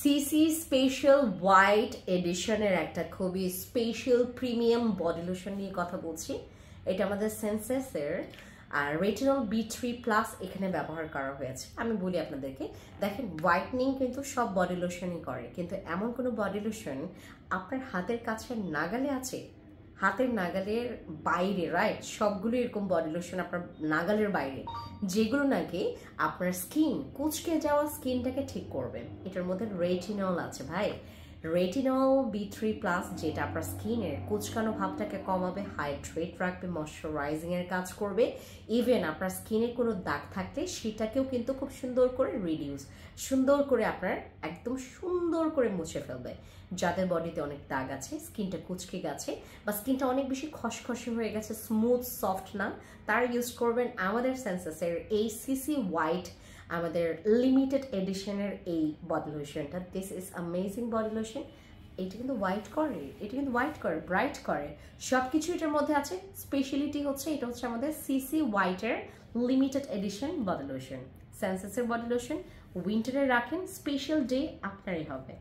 CC special white এডিশনের একটা খুবই special premium body lotion নিয়ে কথা বলছি। এটা আমাদের সেন্সেসের আর রেটিনল B3+ এখানে ব্যবহার করা হয়েছে। আমি বলি আপনাদেরকে, দেখেন হোয়াইটনিং কিন্তু সব বডি লোশনই করে, কিন্তু এমন কোনো বডি লোশন আপনার হাতের কাছে নাগালে আছে, হাতের নাগালের বাইরে, রাইট? সবগুলো এরকম বডি লোশন আপনার নাগালের বাইরে, যেগুলো নাকি আপনার স্কিন, কুচকে যাওয়া স্কিনটাকে ঠিক করবে। এটার মধ্যে রেটিনল আছে ভাই, রেটিনল B3+, যেটা আপনার স্কিনের কুচকানো ভাবটাকে কমাবে, হাইড্রেট রাখবে, ময়শ্চারাইজিং এর কাজ করবে। ইভেন আপনার স্কিনে কোনো দাগ থাকলে সেটাকেও কিন্তু খুব সুন্দর করে রিডিউস, সুন্দর করে আপনার একদম সুন্দর করে মুছে ফেলবে। যাদের বডিতে অনেক দাগ আছে, স্কিনটা কুচকে গেছে বা স্কিনটা অনেক বেশি খসখসে হয়ে গেছে, স্মুথ সফট না, তারা ইউজ করবেন আমাদের সেন্সেসের এই সিসি হোয়াইট, আমাদের লিমিটেড এডিশনের এই বডি লোশনটা। This is amazing body lotion. এটা কিন্তু হোয়াইট করে, এটা কিন্তু হোয়াইট করে, ব্রাইট করে, সব কিছু এটার মধ্যে আছে। স্পেশালিটি হচ্ছে এটা হচ্ছে আমাদের সিসি হোয়াইটের লিমিটেড এডিশন বডি লোশন। সেন্সেসের বডি লোশন উইন্টারে রাখেন, স্পেশাল ডে আপনারই হবে।